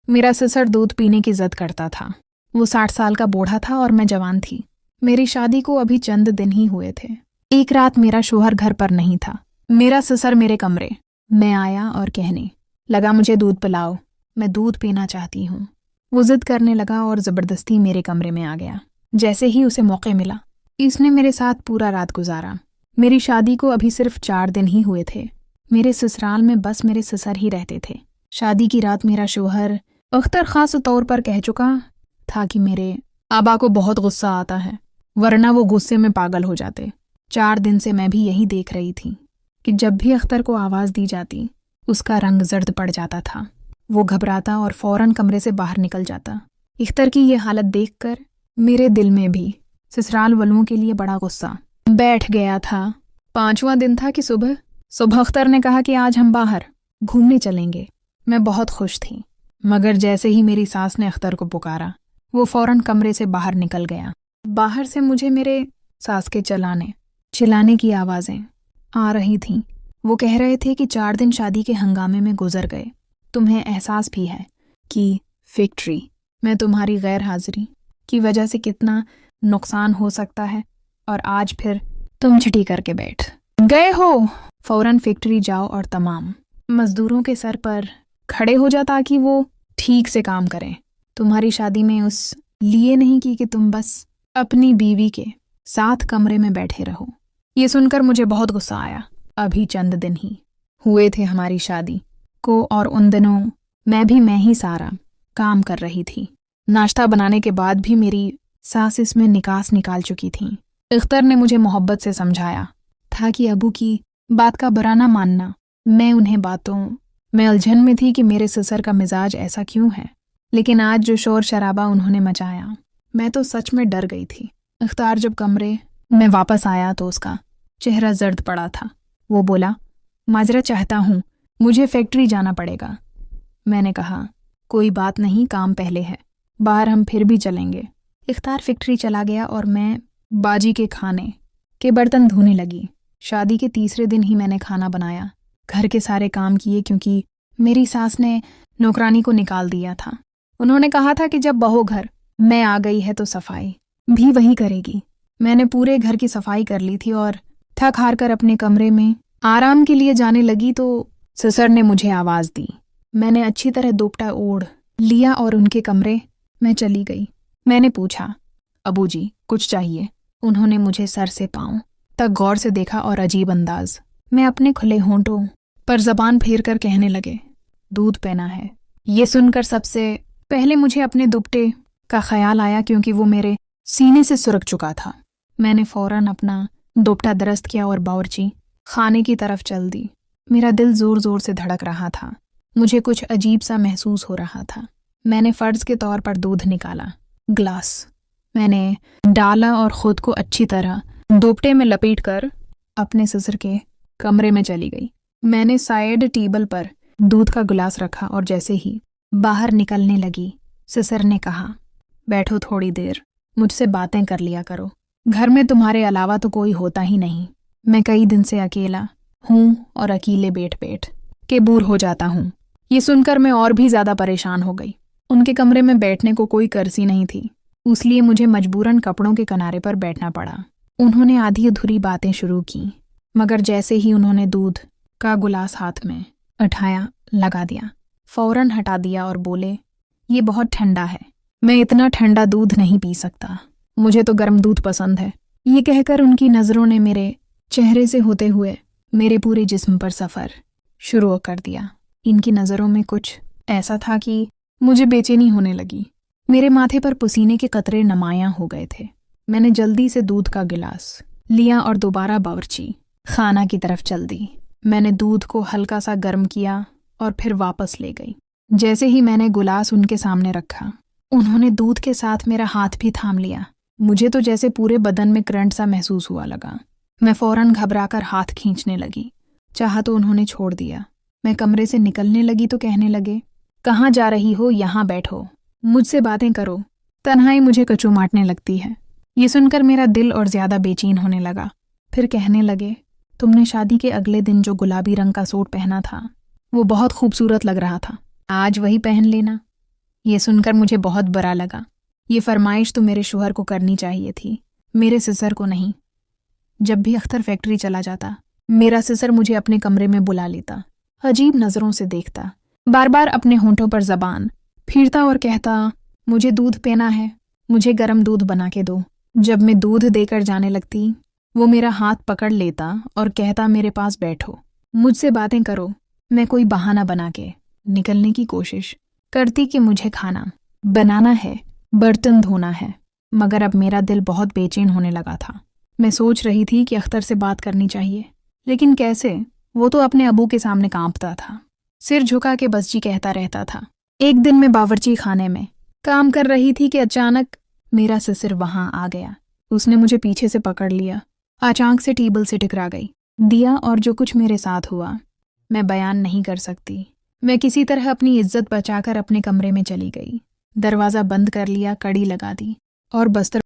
میرا سسر دودھ پینے کی ضد کرتا تھا۔ وہ 60 سال کا بوڑھا تھا اور میں جوان تھی۔ میری شادی کو ابھی چند دن ہی ہوئے تھے۔ ایک رات میرا شوہر گھر پر نہیں تھا۔ میرا سسر میرے کمرے میں آیا اور کہنے لگا مجھے دودھ پلاؤ، میں دودھ پینا چاہتی ہوں۔ وہ ضد کرنے لگا اور زبردستی میرے کمرے میں آ گیا۔ جیسے ہی اسے موقع ملا اس نے میرے ساتھ پورا رات گزارا۔ میری شادی کو ابھی صرف 4 دن ہی ہوئے تھے۔ میرے سسرال میں بس میرے سسر ہی رہتے تھے۔ شادی کی رات میرا شوہر اختر خاص طور پر کہہ چکا تھا کہ میرے آبا کو بہت غصہ آتا ہے، ورنہ وہ غصے میں پاگل ہو جاتے۔ 4 دن سے میں بھی یہی دیکھ رہی تھی کہ جب بھی اختر کو آواز دی جاتی اس کا رنگ زرد پڑ جاتا تھا۔ وہ گھبراتا اور فوراً کمرے سے باہر نکل جاتا۔ اختر کی یہ حالت دیکھ کر میرے دل میں بھی سسرال والوں کے لیے بڑا غصہ بیٹھ گیا تھا۔ 5واں دن تھا کہ صبح اختر نے کہا کہ آج ہم باہر گھومنے چلیں گے۔ میں بہت خوش تھی، مگر جیسے ہی میری ساس نے اختر کو پکارا وہ فوراً کمرے سے باہر نکل گیا۔ باہر سے مجھے میرے ساس کے چلانے کی آوازیں آ رہی تھیں۔ وہ کہہ رہے تھے کہ 4 دن شادی کے ہنگامے میں گزر گئے، تمہیں احساس بھی ہے کہ فیکٹری میں تمہاری غیر حاضری کی وجہ سے کتنا نقصان ہو سکتا ہے، اور آج پھر تم چھٹی کر کے بیٹھ گئے ہو۔ فوراً فیکٹری جاؤ اور تمام مزدوروں کے سر پر کھڑے ہو جا تاکہ وہ ٹھیک سے کام کریں۔ تمہاری شادی میں اس لیے نہیں کی کہ تم بس اپنی بیوی کے ساتھ کمرے میں بیٹھے رہو۔ یہ سن کر مجھے بہت غصہ آیا۔ ابھی چند دن ہی ہوئے تھے ہماری شادی کو، اور ان دنوں میں ہی سارا کام کر رہی تھی۔ ناشتہ بنانے کے بعد بھی میری ساس اس میں نکاس نکال چکی تھیں۔ اختر نے مجھے محبت سے سمجھایا تھا کہ ابو کی بات کا برا نہ ماننا۔ میں انہیں باتوں میں الجھن میں تھی کہ میرے سسر کا مزاج ایسا کیوں ہے، لیکن آج جو شور شرابہ انہوں نے مچایا میں تو سچ میں ڈر گئی تھی۔ اختار جب کمرے میں واپس آیا تو اس کا چہرہ زرد پڑا تھا۔ وہ بولا معذرت چاہتا ہوں، مجھے فیکٹری جانا پڑے گا۔ میں نے کہا کوئی بات نہیں، کام پہلے ہے، باہر ہم پھر بھی چلیں گے۔ اختار فیکٹری چلا گیا اور میں باجی کے کھانے کے برتن دھونے لگی۔ شادی کے 3 دن ہی میں نے کھانا بنایا، گھر کے سارے کام کیے، کیونکہ میری ساس نے نوکرانی کو نکال دیا تھا۔ انہوں نے کہا تھا کہ جب بہو گھر میں آ گئی ہے تو صفائی بھی وہی کرے گی۔ میں نے پورے گھر کی صفائی کر لی تھی اور تھک ہار کر اپنے کمرے میں آرام کے لیے جانے لگی تو سسر نے مجھے آواز دی۔ میں نے اچھی طرح دوپٹہ اوڑھ لیا اور ان کے کمرے میں چلی گئی۔ میں نے پوچھا ابو جی کچھ چاہیے؟ انہوں نے مجھے سر سے پاؤں تک غور سے دیکھا اور عجیب انداز میں اپنے کھلے ہونٹوں پر زبان پھیر کر کہنے لگے دودھ پینا ہے۔ یہ سن کر سب سے پہلے مجھے اپنے دوپٹے کا خیال آیا، کیونکہ وہ میرے سینے سے سرک چکا تھا۔ میں نے فوراً اپنا دوپٹہ درست کیا اور باورچی خانے کی طرف چل دی۔ میرا دل زور زور سے دھڑک رہا تھا، مجھے کچھ عجیب سا محسوس ہو رہا تھا۔ میں نے فرض کے طور پر دودھ نکالا، گلاس میں نے ڈالا اور خود کو اچھی طرح دوپٹے میں لپیٹ کر اپنے سسر کے کمرے میں چلی گئی۔ میں نے سائیڈ ٹیبل پر دودھ کا گلاس رکھا اور جیسے ہی باہر نکلنے لگی سسر نے کہا بیٹھو تھوڑی دیر، مجھ سے باتیں کر لیا کرو، گھر میں تمہارے علاوہ تو کوئی ہوتا ہی نہیں۔ میں کئی دن سے اکیلا ہوں اور اکیلے بیٹھ کے بور ہو جاتا ہوں۔ یہ سن کر میں اور بھی زیادہ پریشان ہو گئی۔ ان کے کمرے میں بیٹھنے کو کوئی کرسی نہیں تھی، اس لیے مجھے مجبوراً کپڑوں کے کنارے پر بیٹھنا پڑا۔ انہوں نے آدھی ادھوری باتیں شروع کی، مگر جیسے ہی انہوں نے دودھ کا گلاس ہاتھ میں اٹھایا لگا دیا، فوراً ہٹا دیا اور بولے یہ بہت ٹھنڈا ہے، میں اتنا ٹھنڈا دودھ نہیں پی سکتا، مجھے تو گرم دودھ پسند ہے۔ یہ کہہ کر ان کی نظروں نے میرے چہرے سے ہوتے ہوئے میرے پورے جسم پر سفر شروع کر دیا۔ ان کی نظروں میں کچھ ایسا تھا کہ مجھے بے چینی ہونے لگی۔ میرے ماتھے پر پسینے کے قطرے نمایاں ہو گئے تھے۔ میں نے جلدی سے دودھ کا گلاس لیا اور دوبارہ باورچی خانہ کی طرف چل دی۔ میں نے دودھ کو ہلکا سا گرم کیا اور پھر واپس لے گئی۔ جیسے ہی میں نے گلاس ان کے سامنے رکھا، انہوں نے دودھ کے ساتھ میرا ہاتھ بھی تھام لیا۔ مجھے تو جیسے پورے بدن میں کرنٹ سا محسوس ہوا لگا۔ میں فوراً گھبرا کر ہاتھ کھینچنے لگی، چاہا تو انہوں نے چھوڑ دیا۔ میں کمرے سے نکلنے لگی تو کہنے لگے کہاں جا رہی ہو، یہاں بیٹھو، مجھ سے باتیں کرو، تنہائی مجھے کچو مارنے لگتی ہے۔ یہ سن کر میرا دل اور زیادہ بے چین ہونے لگا۔ پھر کہنے لگے تم نے شادی کے اگلے دن جو گلابی رنگ کا سوٹ پہنا تھا وہ بہت خوبصورت لگ رہا تھا، آج وہی پہن لینا۔ یہ سن کر مجھے بہت برا لگا۔ یہ فرمائش تو میرے شوہر کو کرنی چاہیے تھی، میرے سسر کو نہیں۔ جب بھی اختر فیکٹری چلا جاتا، میرا سسر مجھے اپنے کمرے میں بلا لیتا، عجیب نظروں سے دیکھتا، بار بار اپنے ہونٹوں پر زبان پھیرتا اور کہتا، مجھے دودھ پینا ہے، مجھے گرم دودھ بنا کے دو۔ جب میں دودھ دے کر جانے لگتی، وہ میرا ہاتھ پکڑ لیتا اور کہتا، میرے پاس بیٹھو، مجھ سے باتیں کرو۔ میں کوئی بہانہ بنا کے نکلنے کی کوشش کرتی کہ مجھے کھانا بنانا ہے، برتن دھونا ہے، مگر اب میرا دل بہت بے چین ہونے لگا تھا۔ میں سوچ رہی تھی کہ اختر سے بات کرنی چاہیے، لیکن کیسے؟ وہ تو اپنے ابو کے سامنے کانپتا تھا، سر جھکا کے بس جی کہتا رہتا تھا۔ ایک دن میں باورچی خانے میں کام کر رہی تھی کہ اچانک میرا سسر وہاں آ گیا۔ اس نے مجھے پیچھے سے پکڑ لیا، اچانک سے ٹیبل سے ٹکرا گئی۔ دیا اور جو کچھ میرے ساتھ ہوا میں بیان نہیں کر سکتی۔ میں کسی طرح اپنی عزت بچا کر اپنے کمرے میں چلی گئی، دروازہ بند کر لیا، کڑی لگا دی اور بستر